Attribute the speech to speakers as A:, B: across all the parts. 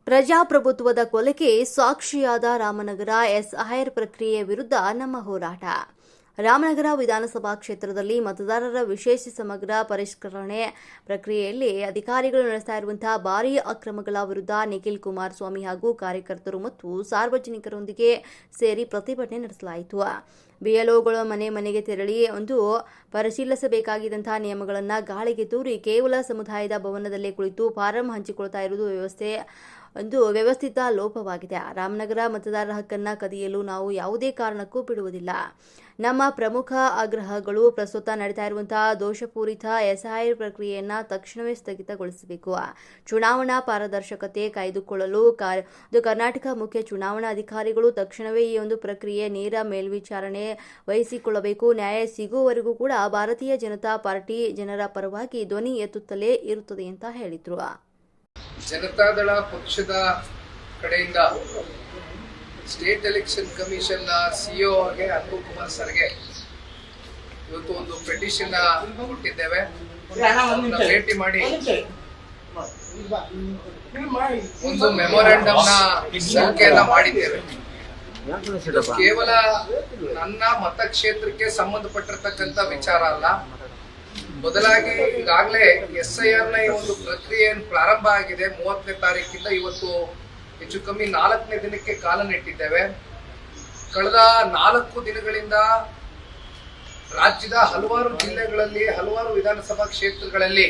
A: ಪ್ರಜಾಪ್ರಭುತ್ವದ ಕೊಲೆಗೆ ಸಾಕ್ಷಿಯಾದ ರಾಮನಗರ ಎಸ್ಐಆರ್ ಪ್ರಕ್ರಿಯೆ ವಿರುದ್ಧ ನಮ್ಮ ಹೋರಾಟ. ರಾಮನಗರ ವಿಧಾನಸಭಾ ಕ್ಷೇತ್ರದಲ್ಲಿ ಮತದಾರರ ವಿಶೇಷ ಸಮಗ್ರ ಪರಿಷ್ಕರಣೆ ಪ್ರಕ್ರಿಯೆಯಲ್ಲಿ ಅಧಿಕಾರಿಗಳು ನಡೆಸ್ತಾ ಇರುವಂತಹ ಭಾರೀ ಅಕ್ರಮಗಳ ವಿರುದ್ಧ ನಿಖಿಲ್ ಕುಮಾರಸ್ವಾಮಿ ಹಾಗೂ ಕಾರ್ಯಕರ್ತರು ಮತ್ತು ಸಾರ್ವಜನಿಕರೊಂದಿಗೆ ಸೇರಿ ಪ್ರತಿಭಟನೆ ನಡೆಸಲಾಯಿತು. ಬಿಎಲ್ಒಗಳು ಮನೆ ಮನೆಗೆ ತೆರಳಿ ಪರಿಶೀಲಿಸಬೇಕಾಗಿದ್ದಂತಹ ನಿಯಮಗಳನ್ನು ಗಾಳಿಗೆ ತೂರಿ ಕೇವಲ ಸಮುದಾಯದ ಭವನದಲ್ಲೇ ಕುಳಿತು ಫಾರಂ ಹಂಚಿಕೊಳ್ತಾ ಇರುವುದು ವ್ಯವಸ್ಥಿತ ಲೋಪವಾಗಿದೆ. ರಾಮನಗರ ಮತದಾರರ ಹಕ್ಕನ್ನು ಕದಿಯಲು ನಾವು ಯಾವುದೇ ಕಾರಣಕ್ಕೂ ಬಿಡುವುದಿಲ್ಲ. ನಮ್ಮ ಪ್ರಮುಖ ಆಗ್ರಹಗಳು ಪ್ರಸ್ತುತ ನಡೀತಾ ಇರುವಂತಹ ದೋಷಪೂರಿತ ಎಸ್ಐಆರ್ ಪ್ರಕ್ರಿಯೆಯನ್ನು ತಕ್ಷಣವೇ ಸ್ಥಗಿತಗೊಳಿಸಬೇಕು. ಚುನಾವಣಾ ಪಾರದರ್ಶಕತೆ ಕಾಯ್ದುಕೊಳ್ಳಲು ಕರ್ನಾಟಕ ಮುಖ್ಯ ಚುನಾವಣಾ ಅಧಿಕಾರಿಗಳು ತಕ್ಷಣವೇ ಈ ಪ್ರಕ್ರಿಯೆ ನೇರ ಮೇಲ್ವಿಚಾರಣೆ ವಹಿಸಿಕೊಳ್ಳಬೇಕು. ನ್ಯಾಯ ಸಿಗುವವರೆಗೂ ಕೂಡ ಭಾರತೀಯ ಜನತಾ ಪಾರ್ಟಿ ಜನರ ಪರವಾಗಿ ಧ್ವನಿ ಎತ್ತುತ್ತಲೇ ಇರುತ್ತದೆ ಅಂತ ಹೇಳಿದ್ರು.
B: ಜನತಾದಳ ಪಕ್ಷದ ಕಡೆಯಿಂದ ಸ್ಟೇಟ್ ಎಲೆಕ್ಷನ್ ಕಮಿಷನ್ ಸಿಇಒ ಅವರಿಗೆ ಅನ್ಬು ಕುಮಾರ್ ಸರ್ಗೆ ಇವತ್ತು ಒಂದು ಪೆಟಿಷನ್ ಕೊಟ್ಟಿದ್ದೇವೆ. ಭೇಟಿ ಮಾಡಿ ಒಂದು ಮೆಮೊರಾಂಡಮ್ ನ ಸಲ್ಲಿಕೆಯನ್ನ ಮಾಡಿದ್ದೇವೆ. ಕೇವಲ ನನ್ನ ಮತಕ್ಷೇತ್ರಕ್ಕೆ ಸಂಬಂಧಪಟ್ಟಿರ್ತಕ್ಕಂಥ ವಿಚಾರ ಅಲ್ಲ, ಬದಲಾಗಿ ಈಗಾಗಲೇ ಎಸ್ಐಆರ್ ನ ಈ ಒಂದು ಪ್ರಕ್ರಿಯೆ ಪ್ರಾರಂಭ ಆಗಿದೆ. 30ನೇ ತಾರೀಕಿಂದ ಇವತ್ತು ಹೆಚ್ಚು ಕಮ್ಮಿ 4ನೇ ದಿನಕ್ಕೆ ಕಾಲ ನೆಟ್ಟಿದ್ದೇವೆ. ಕಳೆದ 4 ದಿನಗಳಿಂದ ರಾಜ್ಯದ ಹಲವಾರು ಜಿಲ್ಲೆಗಳಲ್ಲಿ ಹಲವಾರು ವಿಧಾನಸಭಾ ಕ್ಷೇತ್ರಗಳಲ್ಲಿ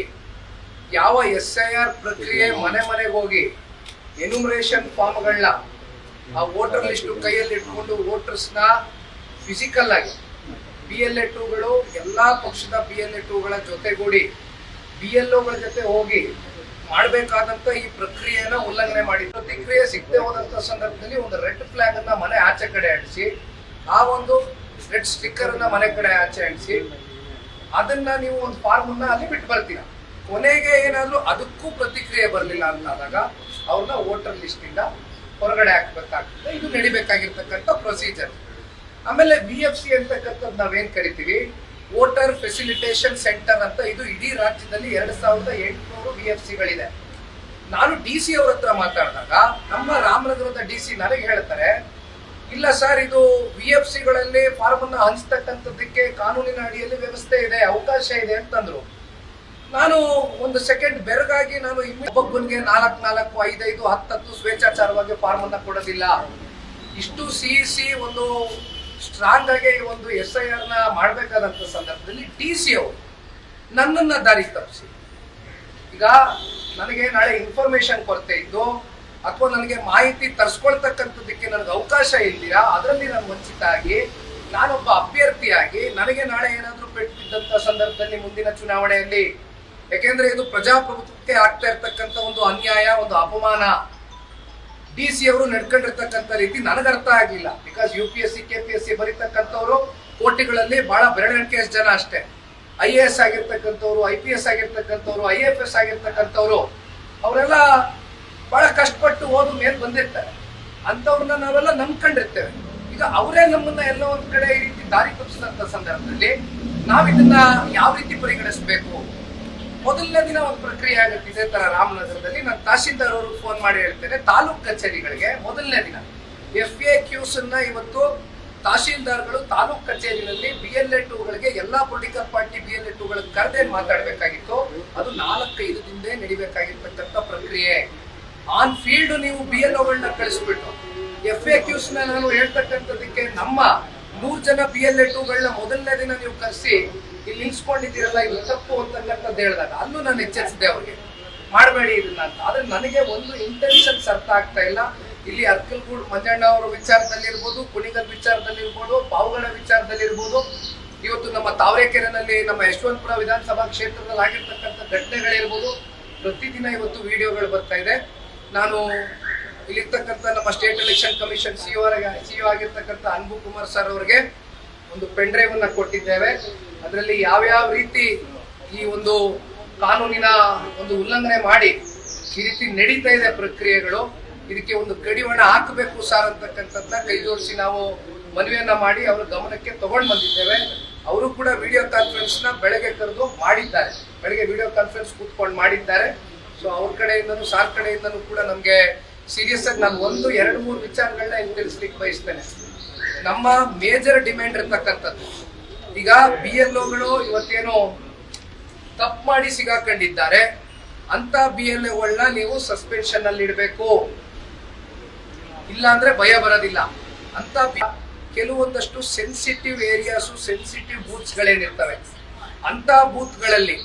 B: ಯಾವ ಎಸ್ಐಆರ್ ಪ್ರಕ್ರಿಯೆ ಮನೆ ಮನೆಗೆ ಹೋಗಿ ಎನ್ಯುಮರೇಷನ್ ಫಾರ್ಮ್ಗಳನ್ನ ಆ ವೋಟರ್ ಲಿಸ್ಟ್ ಕೈಯಲ್ಲಿ ಇಟ್ಕೊಂಡು ವೋಟರ್ಸ್ ನ ಫಿಸಿಕಲ್ ಆಗಿ BLA2ಗಳು ಎಲ್ಲಾ ಪಕ್ಷದ BLA2ಗಳ ಜೊತೆಗೂಡಿ BLOಗಳ ಜೊತೆ ಹೋಗಿ ಮಾಡಬೇಕಾದಂತ ಈ ಪ್ರಕ್ರಿಯೆನ ಉಲ್ಲಂಘನೆ ಮಾಡಿ ಪ್ರತಿಕ್ರಿಯೆ ಸಿಗದೆ ಹೋದಂತ ಸಂದರ್ಭದಲ್ಲಿ ಒಂದು ರೆಡ್ ಫ್ಲಾಗ್ ಅನ್ನ ಮನೆ ಆಚೆ ಕಡೆ ಅಂಟಿಸಿ, ಆ ಒಂದು ರೆಡ್ ಸ್ಟಿಕ್ಕರ್ ಅನ್ನ ಮನೆ ಕಡೆ ಆಚೆ ಅಂಟಿಸಿ, ಅದನ್ನ ನೀವು ಒಂದು ಫಾರ್ಮ್ ಅನ್ನ ಅಲ್ಲಿ ಬಿಟ್ಟು ಬರ್ತೀರಾ. ಕೊನೆಗೆ ಏನಾದ್ರೂ ಅದಕ್ಕೂ ಪ್ರತಿಕ್ರಿಯೆ ಬರಲಿಲ್ಲ ಅಂತಾದಾಗ ಅವ್ರನ್ನ ವೋಟರ್ ಲಿಸ್ಟ್ ಇಂದ ಹೊರಗಡೆ ಹಾಕ್ಬೇಕಾಗ್ತದೆ. ಇದು ನಡಿಬೇಕಾಗಿರ್ತಕ್ಕಂಥ ಪ್ರೊಸೀಜರ್. ಆಮೇಲೆ VFC ಅಂತಕ್ಕಂಥದ್ದು ನಾವೇನ್ ಕರಿತೀವಿ, ವೋಟರ್ ಫೆಸಿಲಿಟೇಷನ್ ಸೆಂಟರ್ ಅಂತ, ಇದು ಇಡೀ ರಾಜ್ಯದಲ್ಲಿ 2800 VFCಗಳಿದೆ. ನಾನು DC ಅವ್ರ ಹತ್ರ ಮಾತಾಡಿದಾಗ ನಮ್ಮ ರಾಮನಗರದ DC ನನಗೆ ಹೇಳ್ತಾರೆ, ಇಲ್ಲ ಸರ್, ಇದು VFCಗಳಲ್ಲಿ ಫಾರ್ಮ್ ಅನ್ನ ಹಂಚತಕ್ಕಂಥದ್ದಕ್ಕೆ ಕಾನೂನಿನ ಅಡಿಯಲ್ಲಿ ವ್ಯವಸ್ಥೆ ಇದೆ, ಅವಕಾಶ ಇದೆ ಅಂತಂದ್ರು. ನಾನು ಒಂದು ಸೆಕೆಂಡ್ ಬೆರಗಾಗಿ ನಾನು ಒಬ್ಬೊಬ್ಬನಿಗೆ 4 5 10 ಸ್ವೇಚ್ಛಾಚಾರವಾಗಿ ಫಾರ್ಮ್ ಅನ್ನ ಕೊಡೋದಿಲ್ಲ. ಇಷ್ಟು ಸಿಇಸಿ ಒಂದು ಸ್ಟ್ರಾಂಗ್ ಆಗಿ ಒಂದು SIR ನ ಮಾಡಬೇಕಾದಂತ ಸಂದರ್ಭದಲ್ಲಿ DC ಅವರು ನನ್ನನ್ನ ದಾರಿ ತಪ್ಪಿಸಿ, ಈಗ ನನಗೆ ನಾಳೆ ಇನ್ಫಾರ್ಮೇಶನ್ ಕೊರತೆ ಇದ್ದು ಅಥವಾ ನನಗೆ ಮಾಹಿತಿ ತರಿಸ್ಕೊಳ್ತಕ್ಕಂಥದ್ದಕ್ಕೆ ನನಗೆ ಅವಕಾಶ ಇಲ್ದಿರಾ ಅದರಲ್ಲಿ ನಾನು ವಂಚಿತ ಆಗಿ ನಾನೊಬ್ಬ ಅಭ್ಯರ್ಥಿಯಾಗಿ ನನಗೆ ನಾಳೆ ಏನಾದ್ರೂ ಪೆಟ್ಟು ಬಿದ್ದಂತ ಸಂದರ್ಭದಲ್ಲಿ ಮುಂದಿನ ಚುನಾವಣೆಯಲ್ಲಿ, ಯಾಕೆಂದ್ರೆ ಇದು ಪ್ರಜಾಪ್ರಭುತ್ವಕ್ಕೆ ಆಗ್ತಾ ಇರ್ತಕ್ಕಂಥ ಒಂದು ಅನ್ಯಾಯ, ಒಂದು ಅಪಮಾನ. DC ಅವರು ನಡ್ಕೊಂಡಿರ್ತಕ್ಕಂಥ ರೀತಿ ನನಗರ್ಥ ಆಗಿಲ್ಲ. ಬಿಕಾಸ್ UPSC KPSC ಬರೀತಕ್ಕಂಥವ್ರು ಕೋಟಿಗಳಲ್ಲಿ ಬಹಳ ಬೆರಳೆಣಿಕೆ ಜನ ಅಷ್ಟೇ. IAS ಆಗಿರ್ತಕ್ಕಂಥವ್ರು, IPS ಆಗಿರ್ತಕ್ಕಂಥವ್ರು, IFS ಆಗಿರ್ತಕ್ಕಂಥವ್ರು ಅವರೆಲ್ಲ ಬಹಳ ಕಷ್ಟಪಟ್ಟು ಓದು ಮೇಲೆ ಬಂದಿರ್ತಾರೆ. ಅಂಥವ್ರನ್ನ ನಾವೆಲ್ಲ ನಂಬ್ಕೊಂಡಿರ್ತೇವೆ. ಈಗ ಅವರೇ ನಮ್ಮನ್ನ ಎಲ್ಲ ಒಂದ್ ಕಡೆ ಈ ರೀತಿ ದಾರಿ ತಪ್ಪಿಸಿದಂತ ಸಂದರ್ಭದಲ್ಲಿ ನಾವಿದನ್ನ ಯಾವ ರೀತಿ ಪರಿಗಣಿಸಬೇಕು? ಮೊದಲನೇ ದಿನ ಒಂದು ಪ್ರಕ್ರಿಯೆ ಆಗುತ್ತೆ ಇದೇ ತರ ರಾಮನಗರದಲ್ಲಿ. ನಾನು ತಹಶೀಲ್ದಾರ್ ಅವರು ಫೋನ್ ಮಾಡಿ ಹೇಳ್ತೇನೆ, ತಾಲೂಕ್ ಕಚೇರಿಗಳಿಗೆ ಮೊದಲನೇ ದಿನ FAQs ಅನ್ನ ಇವತ್ತು ತಹಶೀಲ್ದಾರ್ಗಳು ತಾಲೂಕ್ ಕಚೇರಿನಲ್ಲಿ BLA2ಗಳಿಗೆ ಎಲ್ಲಾ ಪೊಲಿಟಿಕಲ್ ಪಾರ್ಟಿ BLA2ಗಳಿಗೆ ಕರೆದೇ ಮಾತಾಡ್ಬೇಕಾಗಿತ್ತು. ಅದು 4-5 ದಿನದೇ ನಡಿಬೇಕಾಗಿರ್ತಕ್ಕಂಥ ಪ್ರಕ್ರಿಯೆ. ಆನ್ ಫೀಲ್ಡ್ ನೀವು BLOಗಳನ್ನ ಕಳಿಸ್ಬಿಟ್ಟು FAQs ನ ನಾನು ಹೇಳ್ತಕ್ಕಂಥದಕ್ಕೆ ನಮ್ಮ 100 ಜನ BLA2ಗಳನ್ನ ಮೊದಲನೇ ದಿನ ನೀವು ಕರೆಸಿ ಇಲ್ಲಿ ನಿಲ್ಸ್ಕೊಂಡಿದ್ದೀರಲ್ಲ, ಇದು ತಪ್ಪು ಅಂತಕ್ಕಂಥದ್ದು ಹೇಳಿದಾಗ ಅಲ್ಲೂ ನಾನು ಎಚ್ಚರಿಸಿದೆ ಅವ್ರಿಗೆ, ಮಾಡಬೇಡಿ ಇದನ್ನ ಅಂತ. ಆದ್ರೆ ನನಗೆ ಒಂದು ಇಂಟೆನ್ಷನ್ಸ್ ಅರ್ಥ ಆಗ್ತಾ ಇಲ್ಲ. ಇಲ್ಲಿ ಅರ್ಕಲ್ಗೂಡ್ ಮಂಜಣ್ಣ ಅವರ ವಿಚಾರದಲ್ಲಿ ಇರ್ಬೋದು, ಕುಣಿಗಲ್ ವಿಚಾರದಲ್ಲಿ ಇರ್ಬೋದು, ಪಾವಗಡ ವಿಚಾರದಲ್ಲಿ ಇರ್ಬೋದು, ಇವತ್ತು ನಮ್ಮ ತಾವರೆಕೆರೆನಲ್ಲಿ ನಮ್ಮ ಯಶವಂತಪುರ ವಿಧಾನಸಭಾ ಕ್ಷೇತ್ರದಲ್ಲಿ ಆಗಿರ್ತಕ್ಕಂಥ ಘಟನೆಗಳಿರ್ಬೋದು, ಪ್ರತಿದಿನ ಇವತ್ತು ವಿಡಿಯೋಗಳು ಬರ್ತಾ ಇದೆ. ನಾನು ಇಲ್ಲಿರ್ತಕ್ಕಂಥ ನಮ್ಮ ಸ್ಟೇಟ್ ಎಲೆಕ್ಷನ್ ಕಮಿಷನ್ ಸಿಇಒ ಆಗಿರ್ತಕ್ಕಂಥ ಅನ್ಬು ಕುಮಾರ್ ಸರ್ ಅವರಿಗೆ ಒಂದು ಪೆನ್ ಡ್ರೈವ್ ಅನ್ನ ಕೊಟ್ಟಿದ್ದೇವೆ. ಅದರಲ್ಲಿ ಯಾವ್ಯಾವ ರೀತಿ ಈ ಒಂದು ಕಾನೂನಿನ ಒಂದು ಉಲ್ಲಂಘನೆ ಮಾಡಿ ಈ ರೀತಿ ನಡೀತಾ ಇದೆ ಪ್ರಕ್ರಿಯೆಗಳು, ಇದಕ್ಕೆ ಒಂದು ಕಡಿವಾಣ ಹಾಕಬೇಕು ಸರ್ ಅಂತಕ್ಕಂಥದ್ದನ್ನ ಕೈ ಜೋಡಿಸಿ ನಾವು ಮನವಿಯನ್ನ ಮಾಡಿ ಅವರ ಗಮನಕ್ಕೆ ತಗೊಂಡು ಬಂದಿದ್ದೇವೆ. ಅವರು ಕೂಡ ವಿಡಿಯೋ ಕಾನ್ಫರೆನ್ಸ್ ನ ಬೆಳಗ್ಗೆ ಕರೆದು ಮಾಡಿದ್ದಾರೆ, ಬೆಳಗ್ಗೆ ವಿಡಿಯೋ ಕಾನ್ಫರೆನ್ಸ್ ಕೂತ್ಕೊಂಡು ಮಾಡಿದ್ದಾರೆ. ಸೊ ಅವ್ರ ಕಡೆಯಿಂದನೂ ಸಾರ್ ಕಡೆಯಿಂದನೂ ಕೂಡ ನಮ್ಗೆ ಸೀರಿಯಸ್ ಆಗಿ ನಾನು 1-2-3 ವಿಚಾರಗಳನ್ನ ಇಲ್ಲಿ ತಿಳಿಸ್ಲಿಕ್ಕೆ ಬಯಸ್ತೇನೆ. ನಮ್ಮ ಮೇಜರ್ ಡಿಮ್ಯಾಂಡ್ ಇರ್ತಕ್ಕಂಥದ್ದು, ಈಗ BLOಗಳು ಇವತ್ತೇನು ತಪ್ಪು ಮಾಡಿ ಸಿಗಾಕೊಂಡಿದ್ದಾರೆ ಅಂತ BLOಗಳನ್ನ ನೀವು ಸಸ್ಪೆನ್ಷನ್ ಅಲ್ಲಿ ಇಡಬೇಕು, ಇಲ್ಲ ಅಂದ್ರೆ ಭಯ ಬರೋದಿಲ್ಲ ಅಂತ. ಕೆಲವೊಂದಷ್ಟು ಸೆನ್ಸಿಟಿವ್ ಏರಿಯಾಸ್, ಸೆನ್ಸಿಟಿವ್ ಬೂತ್ಸ್ ಗಳೇನಿರ್ತವೆ ಅಂತ ಬೂತ್ ಗಳಲ್ಲಿ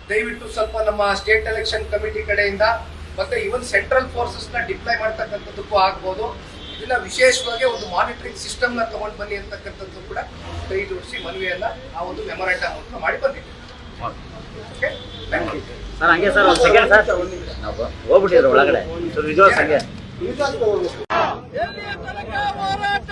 B: ದಯವಿಟ್ಟು ಸ್ವಲ್ಪ ನಮ್ಮ ಸ್ಟೇಟ್ ಎಲೆಕ್ಷನ್ ಕಮಿಟಿ ಕಡೆಯಿಂದ ಮತ್ತೆ ಇವನ್ ಸೆಂಟ್ರಲ್ ಫೋರ್ಸಸ್ ನ ಡಿಪ್ಲೈ ಮಾಡ್ತಕ್ಕಂಥದ್ದಕ್ಕೂ ಆಗ್ಬೋದು. ಇದನ್ನ ವಿಶೇಷವಾಗಿ ಒಂದು ಮಾನಿಟರಿಂಗ್ ಸಿಸ್ಟಮ್ ನ ತಗೊಂಡು ಬನ್ನಿ ಅಂತಕ್ಕಂಥದ್ದು ಕೂಡ ಕೈ ಜೋಡಿಸಿ ಮನವಿಯನ್ನ ಆ ಒಂದು ಮೆಮೊರಾಂಡಮ್ ಮೂಲಕ ಮಾಡಿ ಬಂದಿದ್ದೀವಿ.
C: ಸರ್ ಹಂಗೆ ಸರ್ ಒಂದು ಸೆಕೆಂಡ್ ಸರ್ ನಾವು ಹೋಗ್ಬಿಟ್ಟಿದ್ರು ಒಳಗಡೆ ವಿಜುವಲ್ಸ್ ಹಂಗೆ
D: ಎಲ್ಲಿಯ ತನಕ ಹೋರಾಟ